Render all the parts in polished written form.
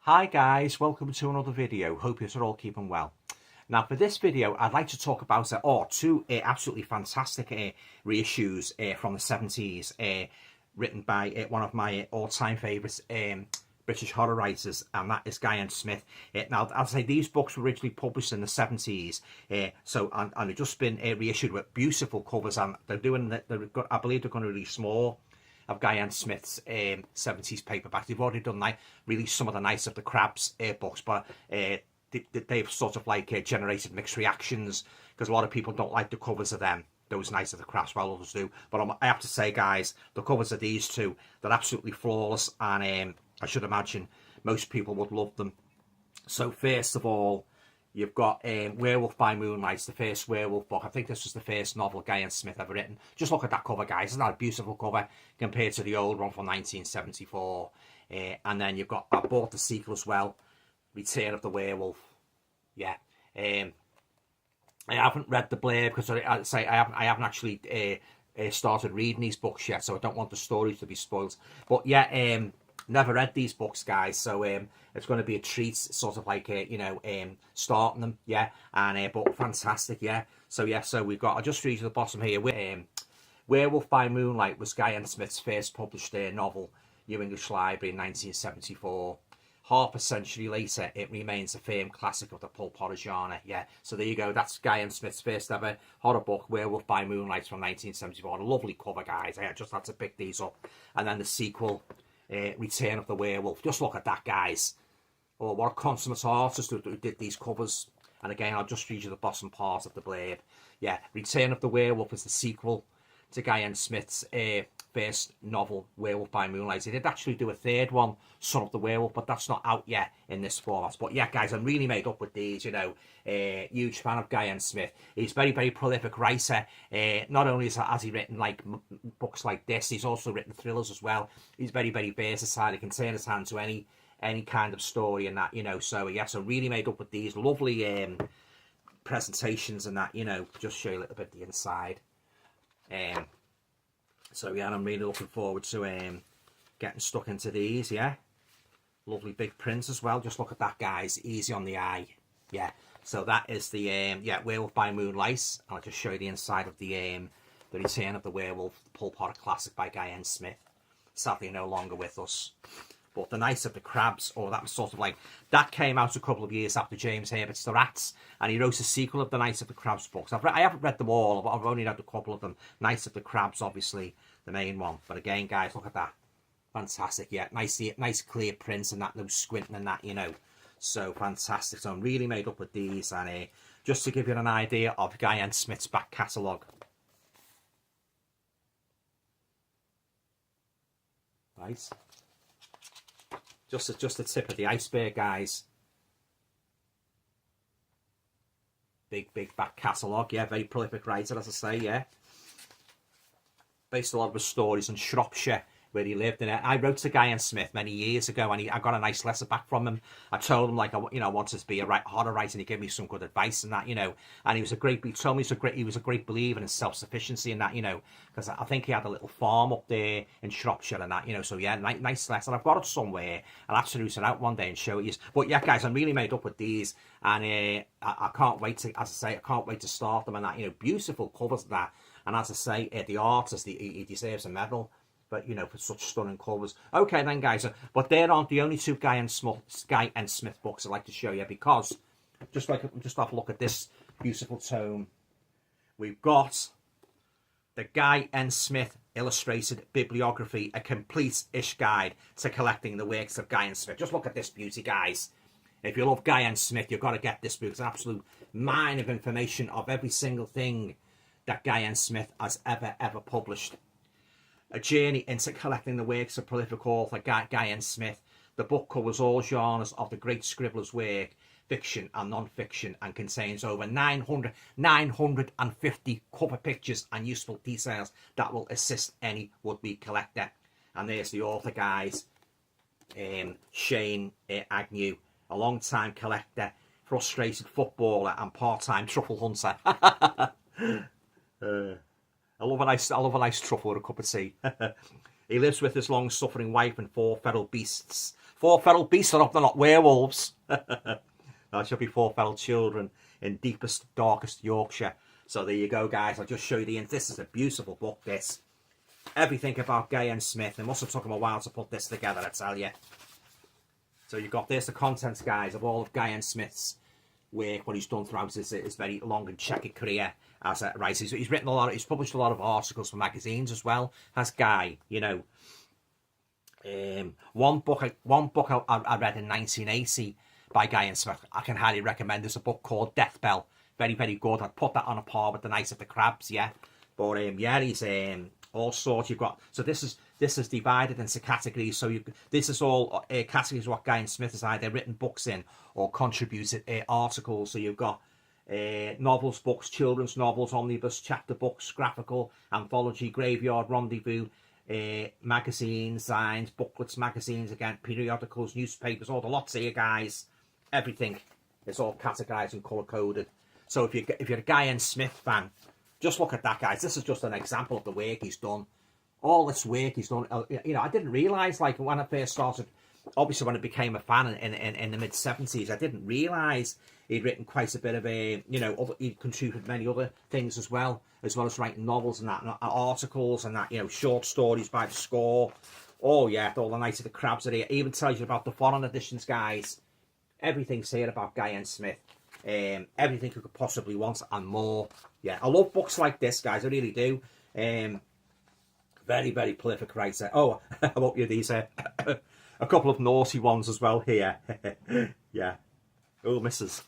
Hi guys, welcome to another video. Hope you're all keeping well. Now for this video I'd like to talk about two absolutely fantastic reissues from the 70s written by one of my all-time favourites British horror writers, and that is Guy Smith. Now I'll say these books were originally published in the 70s, and they've just been reissued with beautiful covers, and I believe they're going to release more of Guy Smith's 70s paperback. They've already done released some of the Knights of the Crabs books, but they've sort of generated mixed reactions because a lot of people don't like the covers of them, those Knights of the Crabs, while others do. But I have to say, guys, the covers of these two, they're absolutely flawless, and I should imagine most people would love them. So first of all, you've got Werewolf by Moonlight, the first Werewolf book. I think this was the first novel Guy Smith ever written. Just look at that cover, guys. Isn't that a beautiful cover compared to the old one from 1974? And then you've got, I bought the sequel as well, Return of the Werewolf. Yeah. I haven't read the blurb because I haven't actually started reading these books yet, so I don't want the stories to be spoiled. But yeah, never read these books, guys, so it's going to be a treat, sort of starting them, yeah, and but fantastic, yeah. So we've got, I'll just read to the bottom here. Werewolf by Moonlight was Guy Smith's first published novel, New English Library, in 1974. Half a century later, it remains a firm classic of the pulp horror genre. Yeah, so there you go. That's Guy Smith's first ever horror book, Werewolf by Moonlight, from 1974. A lovely cover, guys. I just had to pick these up. And then the sequel, Return of the Werewolf. Just look at that, guys. Oh, what a consummate artist who did these covers. And again, I'll just read you the bottom part of the blurb. Yeah, Return of the Werewolf is the sequel to Guy Smith's first novel, Werewolf by Moonlight. He did actually do a third one, Son of the Werewolf, but that's not out yet in this format. But yeah, guys, I'm really made up with these, you know. Huge fan of Guy Smith. He's very, very prolific writer. Not only has he written books like this, he's also written thrillers as well. He's very, very versatile. He can turn his hand to any kind of story and that, you know. So yeah, so really made up with these lovely presentations and that, you know. Just show you a little bit of the inside. So yeah, and I'm really looking forward to getting stuck into these. Yeah, lovely big prints as well. Just look at that, guys. Easy on the eye. Yeah. So that is the Werewolf by Moonlight. I'll just show you the inside of the Return of the Werewolf, the pulp horror classic by Guy Smith. Sadly, no longer with us. But the Knights of the Crabs, that was sort of that came out a couple of years after James Herbert's The Rats, and he wrote a sequel of the Knights of the Crabs books. I haven't read them all, but I've only read a couple of them. Knights of the Crabs, obviously, the main one. But again, guys, look at that. Fantastic, yeah. Nice clear prints and that, no squinting and that, you know. So fantastic. So I'm really made up with these, and just to give you an idea of Guy Smith's back catalogue. Right. Just the tip of the iceberg, guys. Big back catalogue, yeah. Very prolific writer, as I say, yeah. Based a lot of his stories in Shropshire, where he lived in it. I wrote to Guy Smith many years ago, and I got a nice letter back from him. I told him I wanted to be a horror writer, and he gave me some good advice and that, you know. And he told me he was a great believer in self-sufficiency and that, you know, because I think he had a little farm up there in Shropshire and that, you know. So yeah, nice letter. I've got it somewhere. I'll have to root it out one day and show it you. But yeah, guys, I'm really made up with these, and I can't wait to, as I say, I can't wait to start them and that, you know. Beautiful covers and that. And as I say, the artist, he deserves a medal. But, you know, for such stunning covers. Okay, then, guys. But there aren't the only two Guy and Smith books I'd like to show you, because just have a look at this beautiful tome. We've got the Guy N. Smith Illustrated Bibliography, a complete-ish guide to collecting the works of Guy N. Smith. Just look at this beauty, guys. If you love Guy N. Smith, you've got to get this book. It's an absolute mine of information of every single thing that Guy N. Smith has ever published. A journey into collecting the works of prolific author Guy N. Smith. The book covers all genres of the great scribbler's work, fiction and non-fiction, and contains over 950 cover pictures and useful details that will assist any would-be collector. And there's the author, guys, Shane Agnew, a long-time collector, frustrated footballer and part-time truffle hunter. I love a nice truffle or a cup of tea. He lives with his long-suffering wife and 4 feral beasts. 4 feral beasts, I hope they're not werewolves. That should be 4 feral children in deepest, darkest Yorkshire. So there you go, guys. I'll just show you this is a beautiful book, this. Everything about Guy N. Smith. It must have taken a while to put this together, I tell you. So you've got this, the contents, guys, of all of Guy N. Smith's work, what he's done throughout his very long and checkered career as a writer. He's written a lot, he's published a lot of articles for magazines as well, has Guy, you know. One book I read in 1980 by Guy N. Smith, I can highly recommend. There's a book called Death Bell. Very, very good. I'd put that on a par with The Night of the Crabs, yeah. But yeah, he's all sorts. You've got, so this is divided into categories. So this is all categories what Guy N. Smith has either written books in or contributed articles. So you've got novels, books, children's novels, omnibus, chapter books, graphical, anthology, graveyard, rendezvous, magazines, signs, booklets, magazines, again, periodicals, newspapers, all the lots here, guys. Everything is all categorized and color coded. So if you're a Guy N. Smith fan, just look at that, guys. This is just an example of the work he's done. All this work he's done. You know, I didn't realise, like, when I first started, obviously when I became a fan in the mid-70s, I didn't realise he'd written quite a bit of you know, he'd contributed many other things as well as writing novels and that, and articles and that, you know, short stories by the score. Oh, yeah, all the Night of the Crabs are here. It even tells you about the foreign editions, guys. Everything's here about Guy N. Smith. Everything you could possibly want and more. Yeah, I love books like this, guys. I really do. Very, very prolific writer. Oh, I hope you these a couple of naughty ones as well here. Yeah. Oh, missus.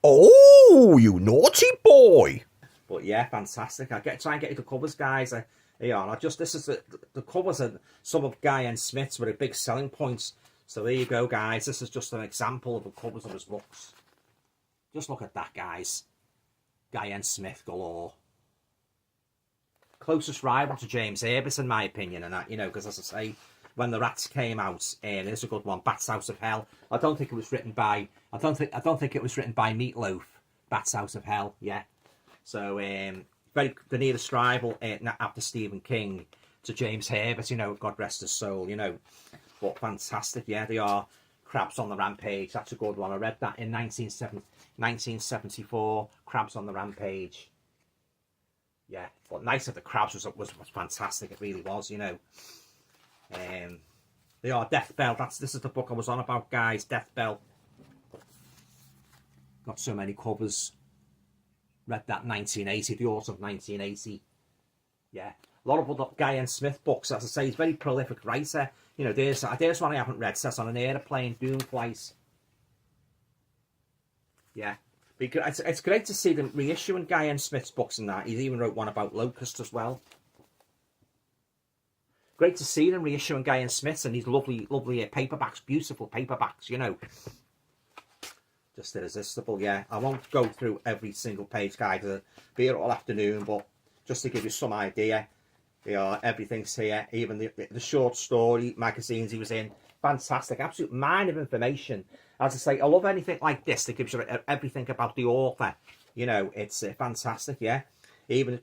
Oh, you naughty boy. But yeah, fantastic. I try and get you the covers, guys. Yeah, and this is the covers are some of Guy N. Smith's with a big selling points. So there you go, guys. This is just an example of the covers of his books. Just look at that, guys. Guy N. Smith galore. Closest rival to James Herbert, in my opinion, and that, you know, because as I say, when the Rats came out, there's a good one, Bats Out of Hell. I don't think it was written by. I don't think it was written by Meatloaf. Bats Out of Hell, yeah. So the nearest rival after Stephen King to James Herbert, you know, God rest his soul, you know. But fantastic, yeah, they are. Crabs on the Rampage, that's a good one. I read that in 1974, Crabs on the Rampage. Yeah, but Night of the Crabs was fantastic, it really was, you know. They are Death Bell, this is the book I was on about, guys, Death Bell. Got so many covers. Read that 1980, the autumn of 1980. Yeah, a lot of other Guy N. Smith books, as I say, he's a very prolific writer. You know, there's one I haven't read, Set on an Aeroplane, Doomflight. Yeah, it's great to see them reissuing Guy N. Smith's books and that. He even wrote one about Locust as well. Great to see them reissuing Guy N. Smith's and these lovely, lovely paperbacks, beautiful paperbacks, you know. Just irresistible, yeah. I won't go through every single page, guys. I'll be here all afternoon, but just to give you some idea, everything's here. Even the short story magazines he was in, fantastic, absolute mine of information. As I say, I love anything like this that gives you everything about the author. You know, it's fantastic, yeah. Even his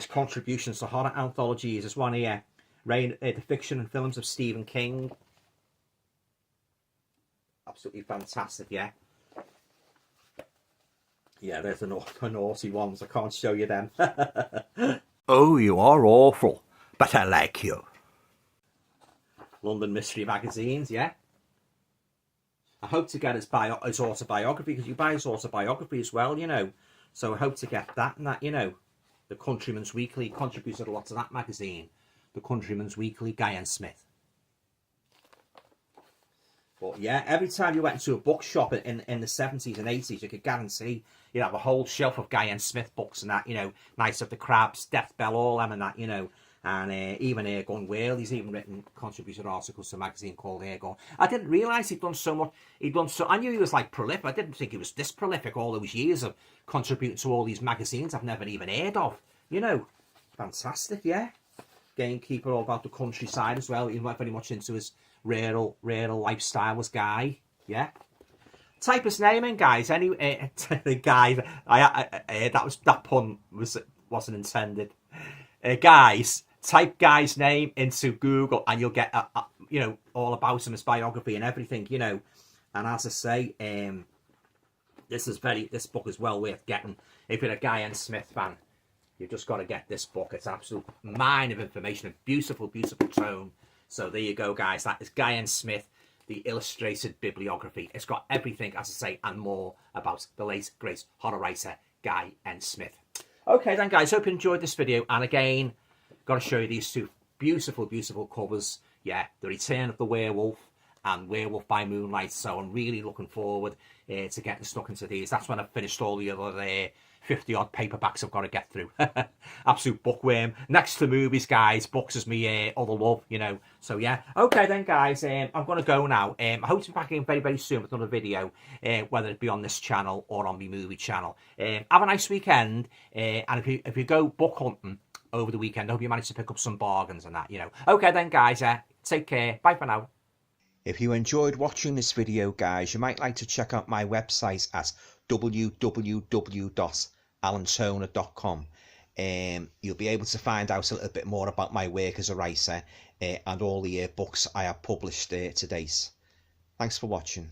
contributions to horror anthologies. There's one here, the fiction and films of Stephen King. Absolutely fantastic, yeah. Yeah, there's the naughty ones. I can't show you them. Oh, you are awful, but I like you. London Mystery Magazines, yeah. I hope to get his autobiography, because you buy his autobiography as well, you know. So I hope to get that and that, you know. The Countryman's Weekly, contributed a lot to that magazine. The Countryman's Weekly, Guy N. Smith. But yeah, every time you went into a bookshop in the 70s and 80s, you could guarantee you'd have a whole shelf of Guy N. Smith books and that, you know, Night of the Crabs, Death Bell, all them and that, you know. And even Airgun Whale, he's even contributed articles to a magazine called Airgun. I didn't realise he'd done so much. I knew he was like prolific. I didn't think he was this prolific all those years of contributing to all these magazines I've never even heard of. You know, fantastic, yeah. Gamekeeper, all about the countryside as well. He went very much into his rural lifestyle was Guy, yeah. Type his name in, guys. Anyway, the guy, that pun wasn't intended. Guys, type guy's name into Google and you'll get you know, all about him, his biography and everything, you know. And as I say, this book is well worth getting. If you're a Guy N. Smith fan, you've just got to get this book. It's an absolute mine of information, a beautiful, beautiful tome. So there you go, guys. That is Guy N. Smith, the illustrated bibliography. It's got everything, as I say, and more about the late, great horror writer, Guy N. Smith. Okay then, guys, hope you enjoyed this video. And again, got to show you these two beautiful, beautiful covers. Yeah, The Return of the Werewolf and Werewolf by Moonlight. So I'm really looking forward to getting stuck into these. That's when I've finished all the other 50 odd paperbacks I've got to get through. Absolute bookworm. Next to movies, guys, books is me other love, you know. So yeah, okay then, guys, I'm going to go now. I hope to be back again very, very soon with another video, whether it be on this channel or on my movie channel. Have a nice weekend, and if you go book hunting over the weekend, I hope you manage to pick up some bargains and that, you know. Okay then, guys, take care. Bye for now. If you enjoyed watching this video, guys, you might like to check out my website at www.alantoner.com. You'll be able to find out a little bit more about my work as a writer and all the books I have published to date. Thanks for watching.